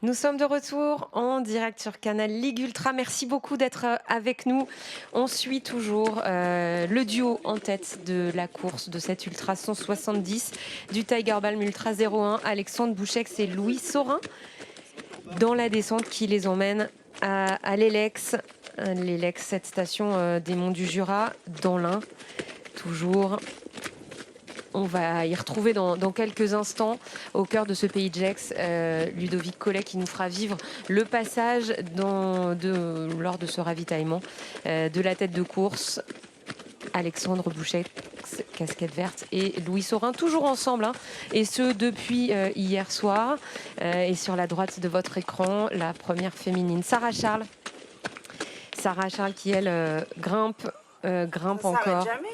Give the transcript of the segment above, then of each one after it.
Nous sommes de retour en direct sur Canal Ligue Ultra. Merci beaucoup d'être avec nous. On suit toujours le duo en tête de la course de cette Ultra 170 du Tiger Balm Ultra 01, Alexandre Bouchex et Louis Saurin, dans la descente qui les emmène à l'Elex. L'Elex, cette station des Monts du Jura, dans l'Ain, toujours. On va y retrouver dans quelques instants, au cœur de ce pays de Gex, Ludovic Collet qui nous fera vivre le passage lors de ce ravitaillement de la tête de course. Alexandre Bouchet, casquette verte, et Louis Saurin, toujours ensemble, hein, et ce depuis hier soir. Et sur la droite de votre écran, la première féminine, Sarah Charles. Sarah Charles qui, elle, grimpe Ça encore. s'arrête jamais.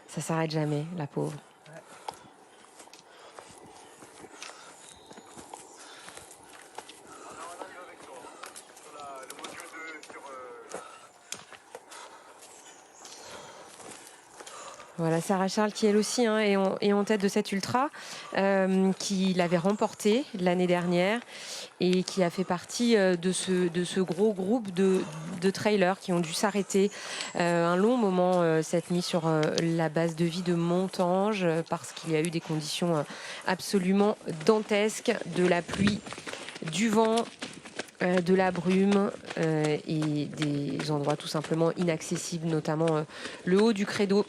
Ça s'arrête jamais, la pauvre. Voilà, Sarah Charles qui elle aussi est en tête de cette ultra, qui l'avait remporté l'année dernière et qui a fait partie de ce gros groupe de trailers qui ont dû s'arrêter un long moment cette nuit sur la base de vie de Montange parce qu'il y a eu des conditions absolument dantesques, de la pluie, du vent, de la brume et des endroits tout simplement inaccessibles, notamment le haut du Credo.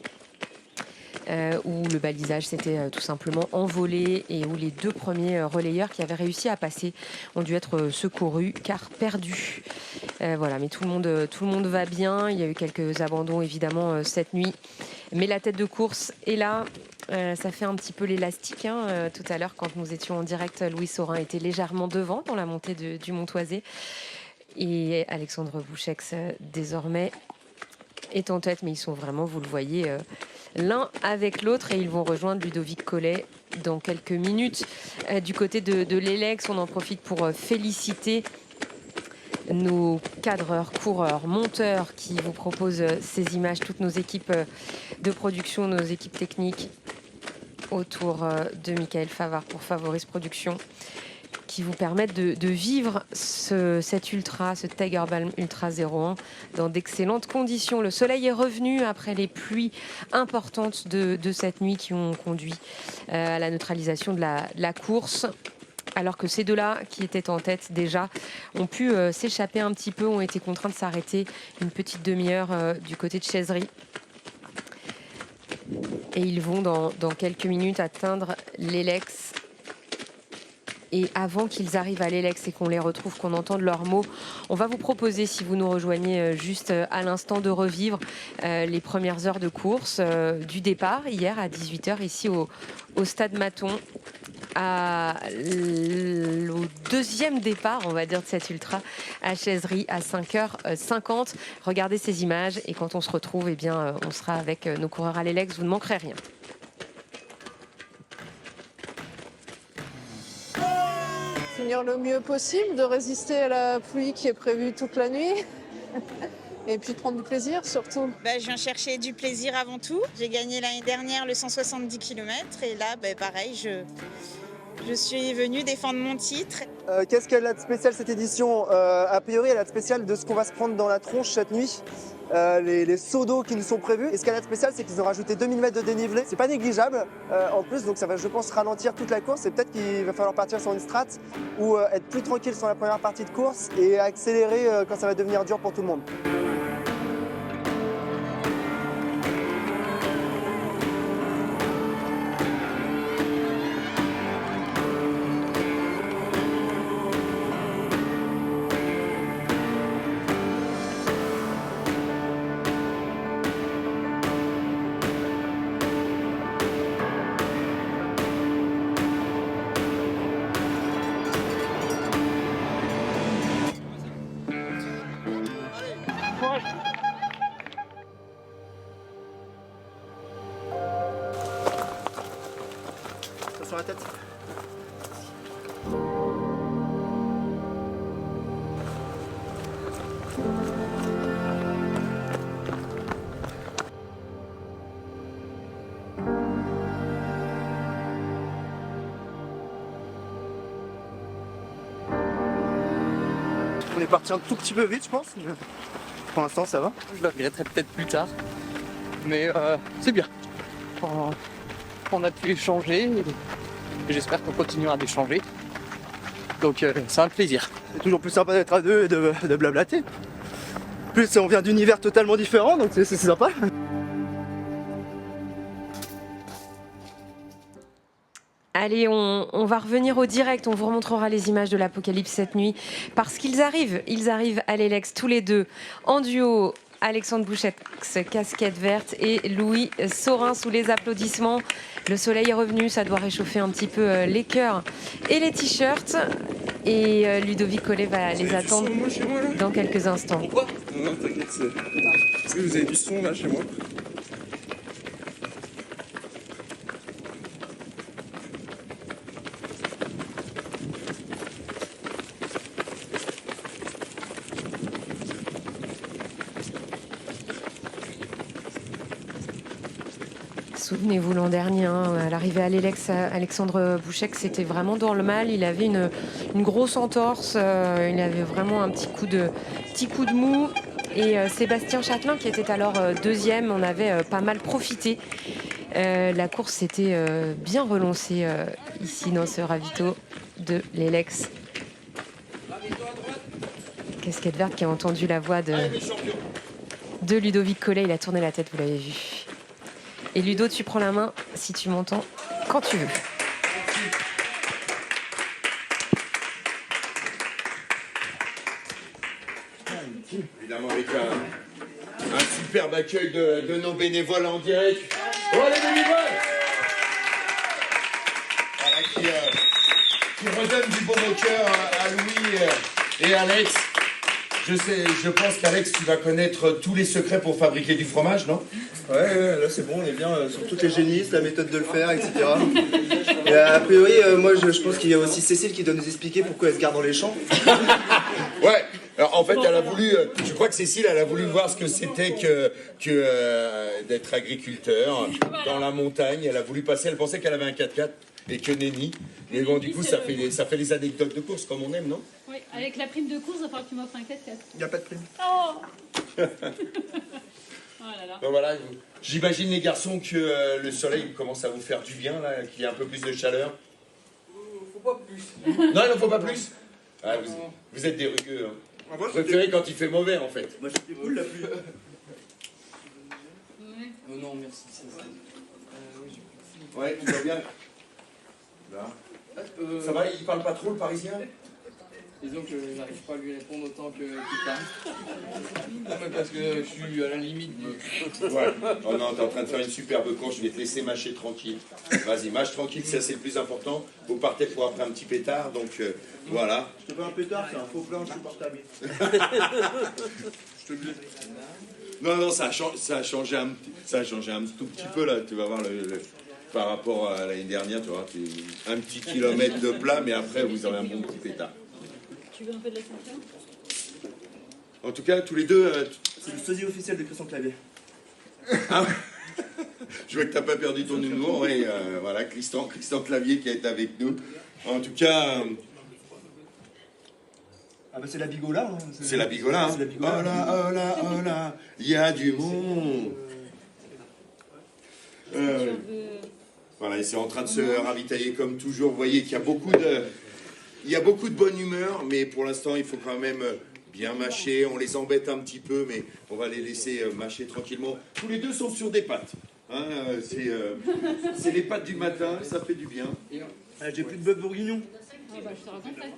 Où le balisage s'était tout simplement envolé et où les deux premiers relayeurs qui avaient réussi à passer ont dû être secourus car perdus. Voilà, mais tout le monde va bien. Il y a eu quelques abandons évidemment cette nuit, mais la tête de course est là. Ça fait un petit peu l'élastique. Tout à l'heure, quand nous étions en direct, Louis Saurin était légèrement devant dans la montée du Montoisé. Et Alexandre Bouchex, désormais, est en tête, mais ils sont vraiment, vous le voyez, l'un avec l'autre, et ils vont rejoindre Ludovic Collet dans quelques minutes. Du côté de l'Elex, on en profite pour féliciter nos cadreurs, coureurs, monteurs qui vous proposent ces images, toutes nos équipes de production, nos équipes techniques autour de Michael Favard pour Favoris Productions, qui vous permettent de vivre cet ultra, ce Tiger Balm Ultra 01 dans d'excellentes conditions. Le soleil est revenu après les pluies importantes de cette nuit qui ont conduit à la neutralisation de la course. Alors que ces deux-là, qui étaient en tête déjà, ont pu s'échapper un petit peu, ont été contraints de s'arrêter une petite demi-heure du côté de Chaiserie. Et ils vont dans quelques minutes atteindre l'Elex. Et avant qu'ils arrivent à l'Elex et qu'on les retrouve, qu'on entende leurs mots, on va vous proposer, si vous nous rejoignez juste à l'instant, de revivre les premières heures de course du départ, hier à 18h, ici au Stade Maton, au deuxième départ, on va dire, de cette ultra à Chaiserie à 5h50. Regardez ces images et quand on se retrouve, eh bien, on sera avec nos coureurs à l'Elex, vous ne manquerez rien. Finir le mieux possible, de résister à la pluie qui est prévue toute la nuit et puis de prendre du plaisir surtout. Je viens chercher du plaisir avant tout. J'ai gagné l'année dernière le 170 km et là, pareil, je suis venue défendre mon titre. Qu'est-ce qu'elle a de spécial cette édition? A priori, elle a de spécial de ce qu'on va se prendre dans la tronche cette nuit. Les seaux d'eau qui nous sont prévus. Et ce qu'elle a de spécial, c'est qu'ils ont rajouté 2000 mètres de dénivelé. C'est pas négligeable en plus, donc ça va, je pense, ralentir toute la course. Et peut-être qu'il va falloir partir sur une strat ou être plus tranquille sur la première partie de course et accélérer quand ça va devenir dur pour tout le monde. Sur la tête. parti un tout petit peu vite, je pense. Mais pour l'instant, ça va. Je le regretterai peut-être plus tard. Mais c'est bien. On a pu échanger et j'espère qu'on continuera d'échanger. Donc c'est un plaisir. C'est toujours plus sympa d'être à deux et de blablater. En plus, on vient d'univers totalement différents, donc c'est sympa. Allez, on va revenir au direct, on vous remontrera les images de l'Apocalypse cette nuit, parce qu'ils arrivent à l'Elex tous les deux, en duo, Alexandre Bouchette, casquette verte, et Louis Saurin sous les applaudissements. Le soleil est revenu, ça doit réchauffer un petit peu les cœurs et les t-shirts, et Ludovic Collet va les attendre dans quelques instants. Pourquoi? Non, t'inquiète, est-ce que vous avez du son là chez moi? Souvenez-vous l'an dernier, à l'arrivée à l'Elex, Alexandre Bouchek, c'était vraiment dans le mal. Il avait une grosse entorse, il avait vraiment un petit coup de mou. Et Sébastien Châtelain, qui était alors deuxième, on avait pas mal profité. La course s'était bien relancée ici dans ce ravito de l'Elex. Casquette verte qui a entendu la voix de Ludovic Collet. Il a tourné la tête, vous l'avez vu. Et Ludo, tu prends la main si tu m'entends quand tu veux. Évidemment avec un superbe accueil de nos bénévoles en direct. Oh les bénévoles! Voilà, qui redonne du baume au cœur à Louis et Alex. Je pense qu'Alex, tu vas connaître tous les secrets pour fabriquer du fromage, non? Ouais, là c'est bon, on est bien sur toutes les génisses, la méthode de le faire, etc. Et a priori, moi je pense qu'il y a aussi Cécile qui doit nous expliquer pourquoi elle se garde dans les champs. Ouais, alors en fait elle a voulu, je crois que Cécile, elle a voulu voir ce que c'était que d'être agriculteur dans la montagne. Elle a voulu passer, elle pensait qu'elle avait un 4x4 et que nenni. Mais bon, du coup, ça fait les anecdotes de course comme on aime, non? Oui, avec la prime de course, il va falloir que tu m'offres un 4x4. Il n'y a pas de prime. Oh. Oh là là. Donc voilà, j'imagine les garçons que le soleil commence à vous faire du bien, là, qu'il y a un peu plus de chaleur. Faut pas plus. Non, il n'en faut pas plus. Ah, vous êtes des rugueux. Hein. Ah, moi, Vous préférez quand il fait mauvais, en fait. Moi je suis cool la pluie. Oh non, merci. Ouais, tout va bien. Là. Ça va, il parle pas trop, le Parisien? Disons que je n'arrive pas à lui répondre autant que tu parles. Non, mais parce que je suis à la limite. Ouais. Oh non, t'es en train de faire une superbe course, je vais te laisser mâcher tranquille. Vas-y, mâche tranquille, ça c'est le plus important. Vous partez pour après un petit pétard, donc voilà. Je te fais un pétard, c'est un faux plein insupportable. Je te le dis. Non, ça a changé un tout petit peu là, tu vas voir par rapport à l'année dernière, tu vois, un petit kilomètre de plat, mais après vous aurez un bon petit pétard. Tu veux un peu de la ceinture? En tout cas, tous les deux... C'est le sosie officiel de Christian Clavier. Ah, je vois que t'as pas perdu ton humour, et voilà, Christian Clavier qui est avec nous. En tout cas... Ah bah c'est la bigola. Hein. C'est la bigola, hein. Oh là, oh là, oh là, il y a du monde. Voilà, ils sont en train de se ravitailler comme toujours. Vous voyez qu'il y a beaucoup de bonne humeur, mais pour l'instant, il faut quand même bien mâcher. On les embête un petit peu, mais on va les laisser mâcher tranquillement. Tous les deux sont sur des pâtes. Hein, c'est les pâtes du matin, ça fait du bien. Ah, j'ai plus de bœuf bourguignon. Ah bah je te raconterai.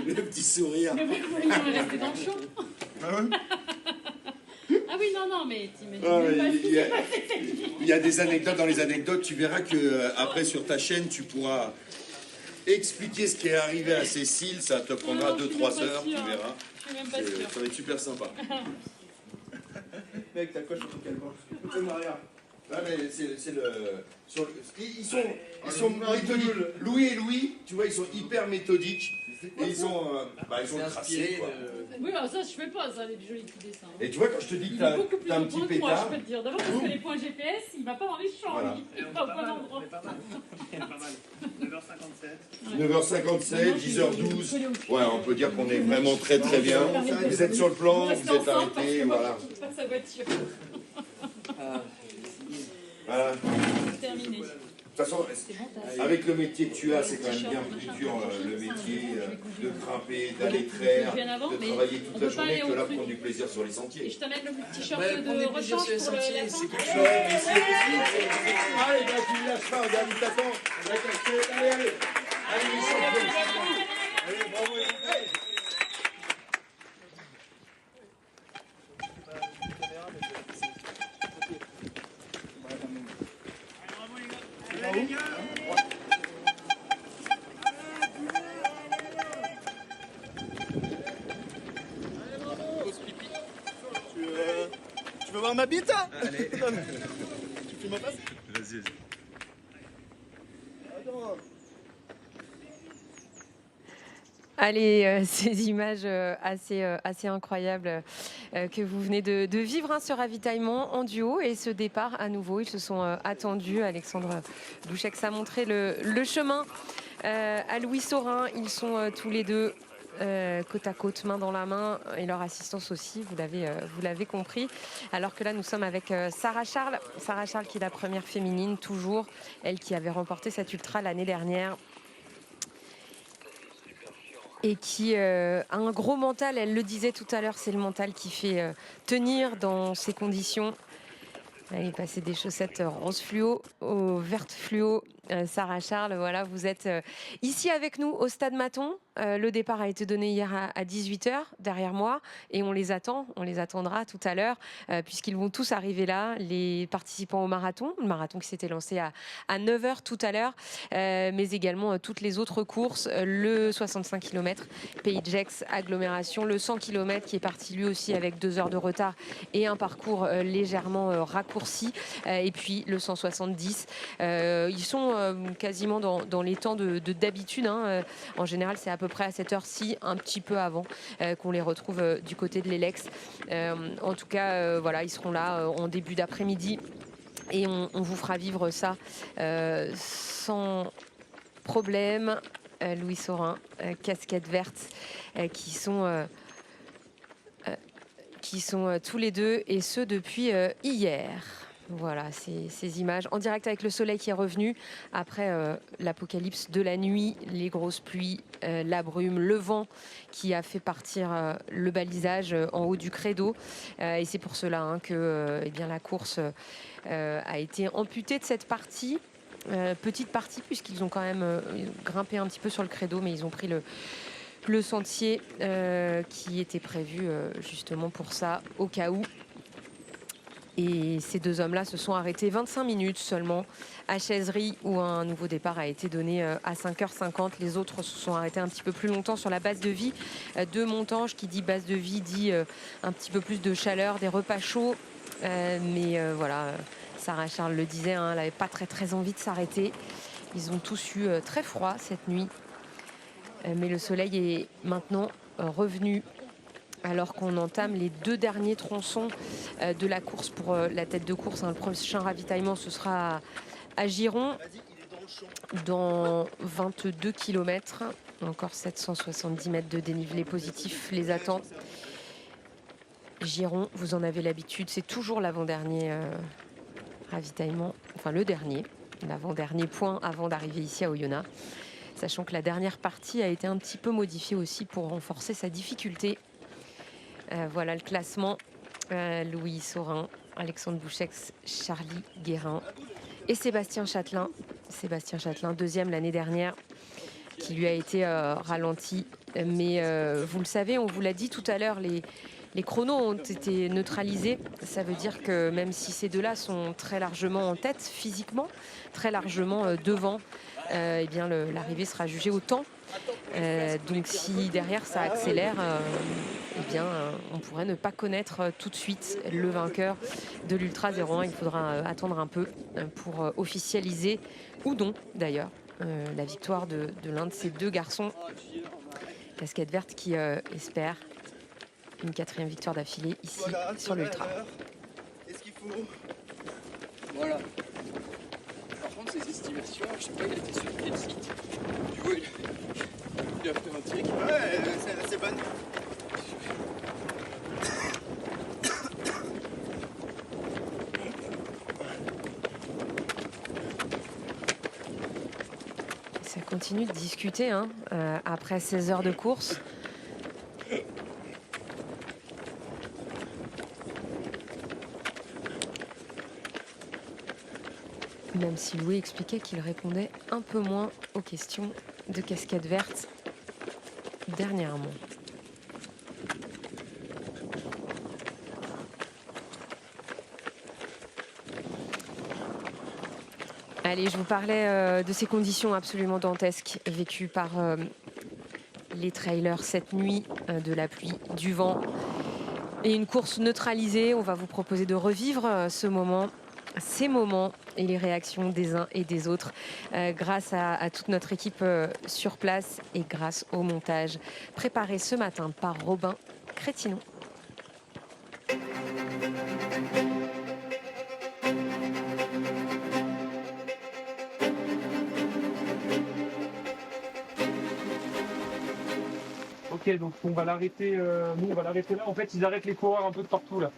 Le petit sourire. Mais oui, il est resté dans le champ. Ah ouais. Ah oui, non, mais t'imagines Ah, même pas mais ce qui s'est passé cette nuit. il y a des anecdotes dans les anecdotes. Tu verras que après sur ta chaîne, tu pourras expliquer ce qui est arrivé à Cécile. Ça te prendra Non, je suis 2-3 même pas heures, tu sûre. verras. Je suis même pas sûre. Ça va être super sympa. Mec, t'as quoi sur ton calvin? Écoute Maria. Ouais, mais c'est le... Ils sont méthodiques. Louis et Louis, tu vois, ils sont hyper méthodiques. Et ils ont tracé, quoi. Oui, alors ça, je fais pas, ça, les jolis petits dessins. Et tu vois, quand je te dis que Il est beaucoup plus t'as un au petit point que moi, pétard, je peux te dire. D'abord, parce que les points GPS, il va pas dans les champs, Voilà. lui. Il va au bon endroit. 9h57, 10h12. Ouais, on peut dire qu'on est vraiment très très bien. Vous êtes sur le plan, vous êtes arrêtés, voilà. Pas sa voiture. Voilà. Terminé. De toute façon, avec le métier que tu as, c'est quand même bien plus dur, le métier de grimper, d'aller traire, de travailler toute la journée que là prendre du plaisir sur les Et sentiers. je t'amène le t-shirt de rechange pour la fin. Allez, ben tu ne lâches pas, regarde, il t'attend. Allez, allez. Allez, les champions. Allez, bravo, les bouteilles. Tu veux voir ma bite? Allez. Tu filmes ma face? Vas-y. Attends. Allez, ces images assez incroyables que vous venez de vivre, hein, ce ravitaillement en duo et ce départ à nouveau. Ils se sont attendus. Alexandre Bouchex a montré le chemin à Louis Saurin. Ils sont tous les deux côte à côte, main dans la main, et leur assistance aussi, vous l'avez compris. Alors que là, nous sommes avec Sarah Charles. Sarah Charles qui est la première féminine, toujours. Elle qui avait remporté cet ultra l'année dernière. Et qui a un gros mental, elle le disait tout à l'heure, c'est le mental qui fait tenir dans ces conditions. Elle est passée des chaussettes rose fluo aux vertes fluo. Sarah Charles, voilà, vous êtes ici avec nous au Stade Maton. Le départ a été donné hier à 18h derrière moi et on les attendra tout à l'heure puisqu'ils vont tous arriver là, les participants au marathon, le marathon qui s'était lancé à 9h tout à l'heure, mais également toutes les autres courses, le 65 km, Pays de Gex, agglomération, le 100 km qui est parti lui aussi avec 2 heures de retard et un parcours légèrement raccourci, et puis le 170. Ils sont quasiment dans les temps d'habitude, hein. En général, c'est à peu près à cette heure-ci, un petit peu avant, qu'on les retrouve du côté de l'Elex. En tout cas, voilà, ils seront là en début d'après-midi et on vous fera vivre ça sans problème. Louis Saurin, casquette verte, qui sont tous les deux, et ce depuis hier. Voilà, ces images en direct avec le soleil qui est revenu après l'apocalypse de la nuit, les grosses pluies, la brume, le vent qui a fait partir le balisage en haut du credo. Et c'est pour cela, hein, que eh bien, la course a été amputée de cette partie. Petite partie, puisqu'ils ont quand même grimpé un petit peu sur le credo, mais ils ont pris le sentier qui était prévu justement pour ça, au cas où. Et ces deux hommes-là se sont arrêtés 25 minutes seulement à Chaiserie, où un nouveau départ a été donné à 5h50. Les autres se sont arrêtés un petit peu plus longtemps sur la base de vie de Montange. Qui dit base de vie dit un petit peu plus de chaleur, des repas chauds. Mais voilà, Sarah Charles le disait, hein, elle n'avait pas très envie de s'arrêter. Ils ont tous eu très froid cette nuit. Mais le soleil est maintenant revenu, alors qu'on entame les 2 derniers tronçons de la course pour la tête de course. Le prochain ravitaillement, ce sera à Giron, dans 22 km. Encore 770 mètres de dénivelé positif les attend. Giron, vous en avez l'habitude, c'est toujours l'avant-dernier ravitaillement, enfin le dernier, l'avant-dernier point avant d'arriver ici à Oyonnax. Sachant que la dernière partie a été un petit peu modifiée aussi pour renforcer sa difficulté. Voilà le classement. Louis Saurin, Alexandre Bouchex, Charlie Guérin et Sébastien Châtelain. Sébastien Châtelain, deuxième l'année dernière, qui lui a été ralenti. Mais vous le savez, on vous l'a dit tout à l'heure, les chronos ont été neutralisés. Ça veut dire que même si ces deux-là sont très largement en tête physiquement, très largement devant, eh bien l'arrivée sera jugée au temps. Donc si derrière ça accélère, eh bien on pourrait ne pas connaître tout de suite le vainqueur de l'Ultra 01. Il faudra attendre un peu pour officialiser, ou non d'ailleurs, la victoire de l'un de ces deux garçons Casquette Verte qui espère une 4e victoire d'affilée ici sur l'Ultra. Qu'est-ce qu'il faut? Voilà. Par contre, ces estimations, je sais pas, il a été sur quel site. Tu vois, il a fait un tic. Ouais, c'est bonne. Ça continue de discuter hein, après 16 heures de course. Même si Louis expliquait qu'il répondait un peu moins aux questions de Casquette Verte dernièrement. Allez, je vous parlais de ces conditions absolument dantesques vécues par les trailers cette nuit, de la pluie, du vent et une course neutralisée. On va vous proposer de revivre ces moments et les réactions des uns et des autres grâce à toute notre équipe sur place et grâce au montage préparé ce matin par Robin Crétinon. Ok, donc on va l'arrêter. Nous, on va l'arrêter là. En fait, ils arrêtent les coureurs un peu de partout là,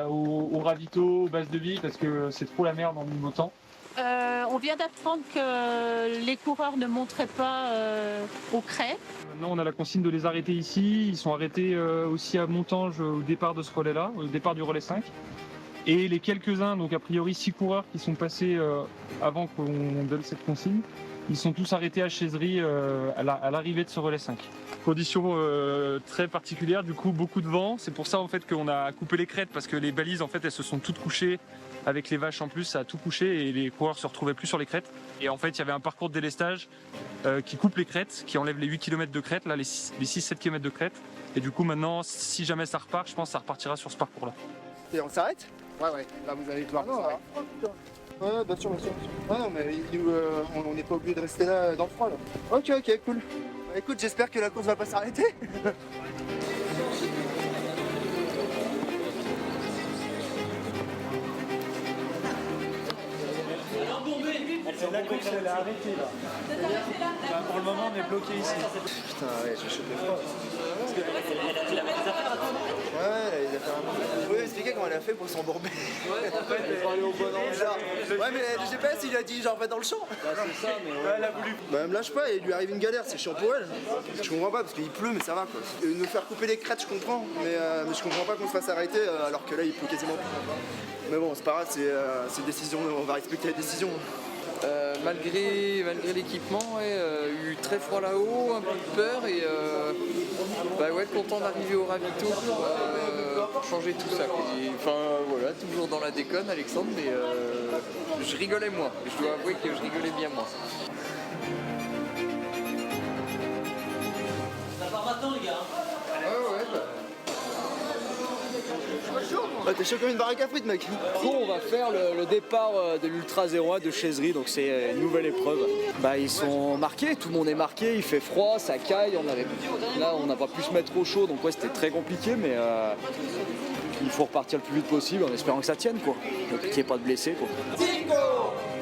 au ravito, aux bases de vie, parce que c'est trop la merde en beau temps. On vient d'apprendre que les coureurs ne monteraient pas au Crêt. Maintenant, on a la consigne de les arrêter ici. Ils sont arrêtés aussi à Montange au départ de ce relais-là, au départ du relais 5. Et les quelques-uns, donc a priori 6 coureurs qui sont passés avant qu'on donne cette consigne, ils sont tous arrêtés à Chaiserie à l'arrivée de ce relais 5. Conditions très particulières, du coup beaucoup de vent. C'est pour ça en fait qu'on a coupé les crêtes parce que les balises en fait elles se sont toutes couchées avec les vaches en plus, ça a tout couché et les coureurs se retrouvaient plus sur les crêtes. Et en fait il y avait un parcours de délestage qui coupe les crêtes, qui enlève les 8 km de crêtes, là les 6-7 km de crêtes. Et du coup maintenant si jamais ça repart, je pense que ça repartira sur ce parcours là. Et on s'arrête? Ouais, là vous allez devoir. Oh putain. Ouais, bien sûr, bien sûr. Ouais, non, mais on n'est pas obligé de rester là dans le froid là. Ok, cool. Bah, écoute, j'espère que la course va pas s'arrêter. La course elle a arrêté là. Bah, pour le moment on est bloqué ici. Putain, ouais, j'ai chopé froid. Ouais, il a fait un bon. Vous pouvez m'expliquer comment elle a fait pour s'embourber? Ouais, en fait, elle est aller au bon endroit. Ouais, mais le GPS il a dit genre va dans le champ. Bah, c'est ça, mais ouais, elle a voulu. Bah, elle me lâche pas, il lui arrive une galère, c'est chiant pour elle. Je comprends pas parce qu'il pleut, mais ça va quoi. Nous faire couper les crêtes, je comprends, mais je comprends pas qu'on se fasse arrêter alors que là il pleut quasiment plus. Mais bon, c'est pas grave, c'est décision, on va respecter les décisions. Malgré l'équipement, eu très froid là-haut, un peu de peur et content d'arriver au ravito pour changer tout ça. Enfin voilà, toujours dans la déconne Alexandre, mais je rigolais moins. Je dois avouer que je rigolais bien moins. Ça part maintenant les gars. Ouais, t'es chaud comme une baraque à frites, mec. Du coup, on va faire le départ de l'Ultra 01 de Chaiserie, donc c'est une nouvelle épreuve. Bah, ils sont marqués, tout le monde est marqué, il fait froid, ça caille, là on n'a pas pu se mettre au chaud, donc ouais c'était très compliqué, mais il faut repartir le plus vite possible en espérant que ça tienne quoi, donc qu'il n'y ait pas de blessés quoi. 5, 4,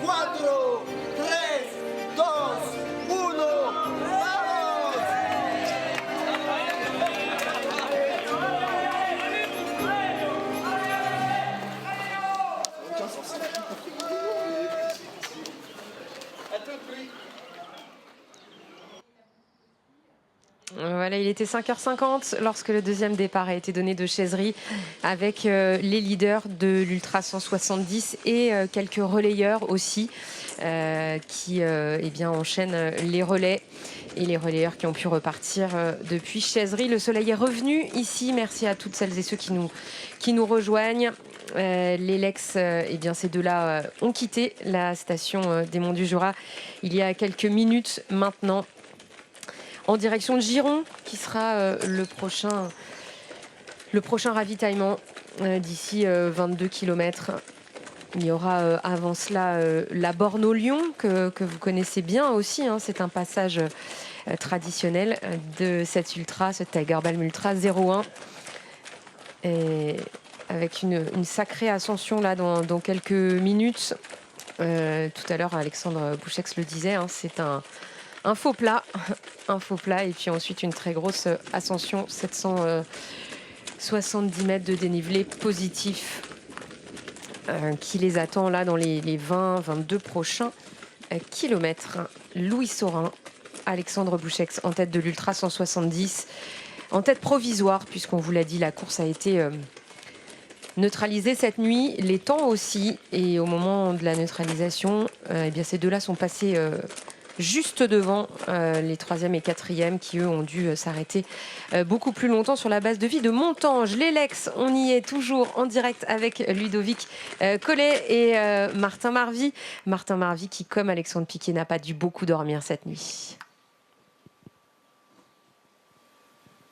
3, 2, 1, Voilà, il était 5h50 lorsque le deuxième départ a été donné de Chaiserie avec les leaders de l'Ultra 170 et quelques relayeurs aussi qui enchaînent les relais et les relayeurs qui ont pu repartir depuis Chaiserie. Le soleil est revenu ici. Merci à toutes celles et ceux qui nous rejoignent. Les Lex, ces deux-là ont quitté la station des Monts du Jura il y a quelques minutes maintenant, en direction de Giron, qui sera le prochain ravitaillement d'ici 22 km. Il y aura avant cela la borne au Lion, que vous connaissez bien aussi. Hein, c'est un passage traditionnel de cet ultra, ce Tiger Balm Ultra 01. Et avec une sacrée ascension là dans quelques minutes. Tout à l'heure, Alexandre Bouchex le disait, hein, c'est un faux plat. Un faux plat et puis ensuite une très grosse ascension, 770 mètres de dénivelé positif qui les attend là dans les 20-22 prochains kilomètres. Louis Saurin, Alexandre Bouchex en tête de l'Ultra 170, en tête provisoire puisqu'on vous l'a dit, la course a été neutralisée cette nuit, les temps aussi, et au moment de la neutralisation, eh bien ces deux-là sont passés juste devant les 3e et 4e qui, eux, ont dû s'arrêter beaucoup plus longtemps sur la base de vie de Montange. L'Elex, on y est toujours en direct avec Ludovic Collet et Martin Marvy. Martin Marvy qui, comme Alexandre Piquet, n'a pas dû beaucoup dormir cette nuit.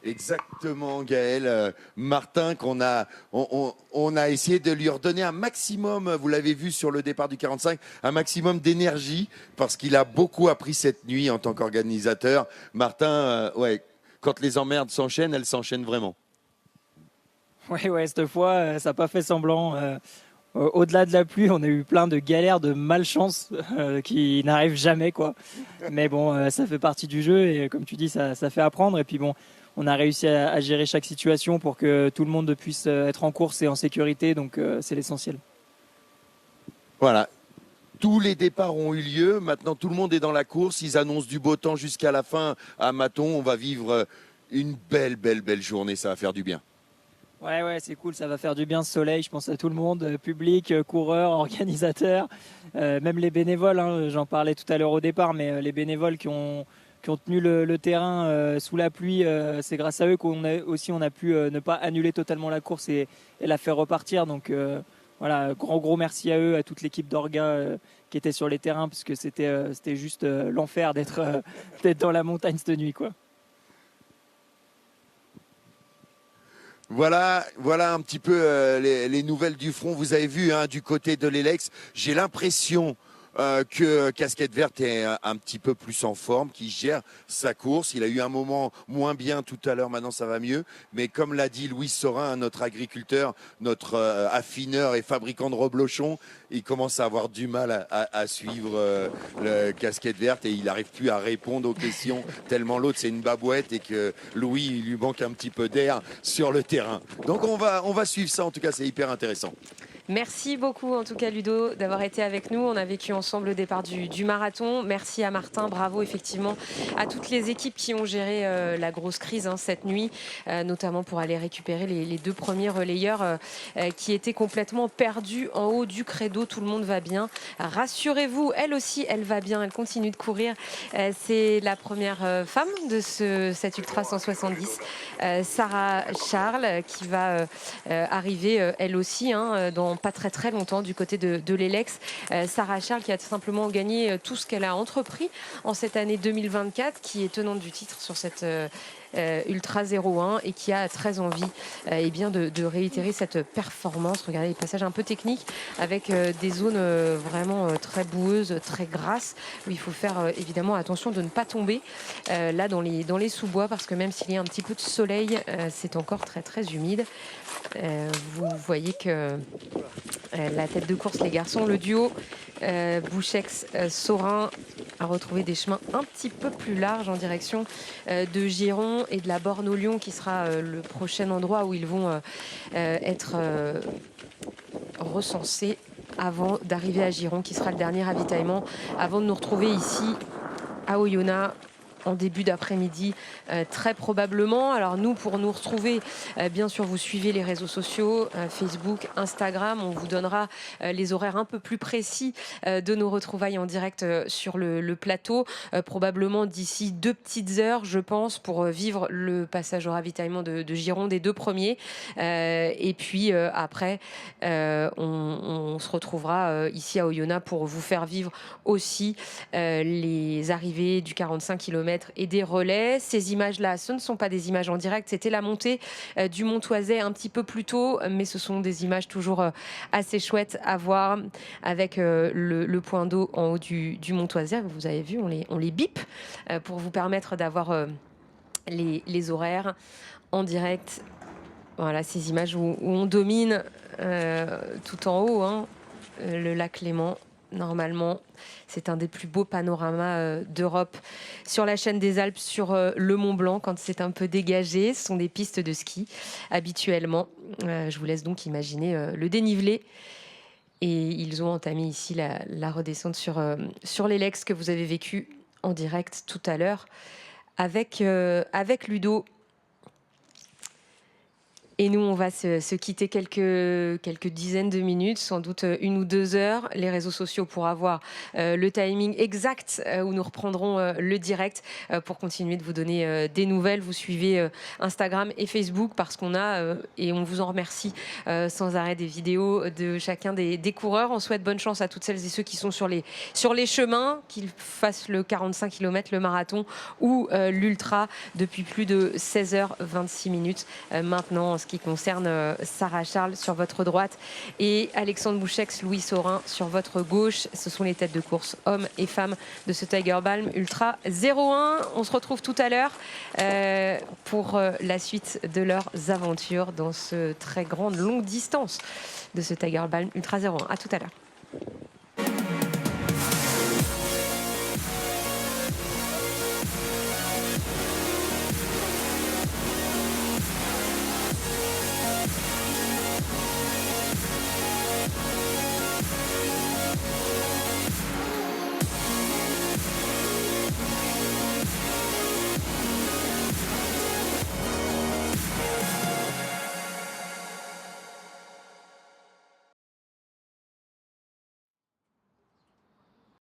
Exactement, Gaël. Martin, on a essayé de lui redonner un maximum, vous l'avez vu sur le départ du 45, un maximum d'énergie, parce qu'il a beaucoup appris cette nuit en tant qu'organisateur. Martin, ouais, quand les emmerdes s'enchaînent, elles s'enchaînent vraiment. Ouais, cette fois, ça n'a pas fait semblant. Au-delà de la pluie, on a eu plein de galères, de malchance qui n'arrivent jamais, quoi. Mais bon, ça fait partie du jeu et comme tu dis, ça fait apprendre. Et puis bon, on a réussi à gérer chaque situation pour que tout le monde puisse être en course et en sécurité, donc c'est l'essentiel. Voilà. Tous les départs ont eu lieu. Maintenant, tout le monde est dans la course. Ils annoncent du beau temps jusqu'à la fin à Maton. On va vivre une belle journée. Ça va faire du bien. Ouais, c'est cool. Ça va faire du bien ce soleil. Je pense à tout le monde, public, coureurs, organisateurs, même les bénévoles. Hein, j'en parlais tout à l'heure au départ, mais les bénévoles qui ont tenu le terrain sous la pluie, c'est grâce à eux qu'on a pu ne pas annuler totalement la course et la faire repartir. Donc voilà, gros merci à eux, à toute l'équipe d'orga qui était sur les terrains, parce que c'était juste l'enfer d'être dans la montagne cette nuit, quoi. Voilà un petit peu les nouvelles du front. Vous avez vu, hein, du côté de l'Elex, j'ai l'impression que Casquette Verte est un petit peu plus en forme, qui gère sa course. Il a eu un moment moins bien tout à l'heure, maintenant ça va mieux. Mais comme l'a dit Louis Saurin, notre agriculteur, notre affineur et fabricant de reblochons, il commence à avoir du mal à suivre le Casquette Verte et il n'arrive plus à répondre aux questions tellement l'autre c'est une babouette et que Louis, il lui manque un petit peu d'air sur le terrain. Donc on va suivre ça, en tout cas c'est hyper intéressant. Merci beaucoup en tout cas Ludo d'avoir été avec nous. On a vécu ensemble le départ du marathon. Merci à Martin, bravo effectivement à toutes les équipes qui ont géré la grosse crise cette nuit, notamment pour aller récupérer les deux premiers relayeurs qui étaient complètement perdus en haut du credo. Tout le monde va bien. Rassurez-vous, elle aussi, elle va bien, elle continue de courir. C'est la première femme de cet Ultra 170, Sarah Charles, qui va arriver elle aussi dans pas très longtemps du côté de l'Elex. Sarah Charles qui a simplement gagné tout ce qu'elle a entrepris en cette année 2024, qui est tenante du titre sur cette Ultra 01 et qui a très envie de réitérer cette performance. Regardez les passages un peu techniques avec des zones vraiment très boueuses, très grasses, où il faut faire évidemment attention de ne pas tomber là dans les sous-bois, parce que même s'il y a un petit peu de soleil, c'est encore très humide. Vous voyez que la tête de course, les garçons, le duo Bouchex-Saurin a retrouvé des chemins un petit peu plus larges en direction de Giron et de la borne au Lion, qui sera le prochain endroit où ils vont être recensés avant d'arriver à Giron, qui sera le dernier ravitaillement avant de nous retrouver ici à Oyonnax en début d'après-midi, très probablement. Alors nous, pour nous retrouver, bien sûr, vous suivez les réseaux sociaux, Facebook, Instagram. On vous donnera les horaires un peu plus précis de nos retrouvailles en direct sur le plateau, probablement d'ici 2 petites heures, je pense, pour vivre le passage au ravitaillement de Giron des 2 premiers. Et puis après, on se retrouvera ici à Oyonnax pour vous faire vivre aussi les arrivées du 45 km km et des relais. Ces images-là, ce ne sont pas des images en direct, c'était la montée du Mont Toisay un petit peu plus tôt, mais ce sont des images toujours assez chouettes à voir avec le point d'eau en haut du Mont Toisay. Vous avez vu, on les bip pour vous permettre d'avoir les horaires en direct. Voilà, ces images où on domine tout en haut, hein, le lac Léman. Normalement, c'est un des plus beaux panoramas d'Europe sur la chaîne des Alpes, sur le Mont Blanc, quand c'est un peu dégagé. Ce sont des pistes de ski habituellement. Je vous laisse donc imaginer le dénivelé. Et ils ont entamé ici la redescente sur les Lex que vous avez vécu en direct tout à l'heure avec Ludo. Et nous, on va se quitter quelques dizaines de minutes, sans doute 1 ou 2 heures. Les réseaux sociaux pour avoir le timing exact où nous reprendrons le direct pour continuer de vous donner des nouvelles. Vous suivez Instagram et Facebook parce qu'on a, et on vous en remercie sans arrêt, des vidéos de chacun des coureurs. On souhaite bonne chance à toutes celles et ceux qui sont sur les chemins, qu'ils fassent le 45 km, le marathon ou l'ultra depuis plus de 16h26 minutes. Maintenant, en ce qui concerne Sarah Charles sur votre droite et Alexandre Bouchex, Louis Saurin sur votre gauche. Ce sont les têtes de course hommes et femmes de ce Tiger Balm Ultra 01. On se retrouve tout à l'heure pour la suite de leurs aventures dans ce très grande longue distance de ce Tiger Balm Ultra 01. À tout à l'heure.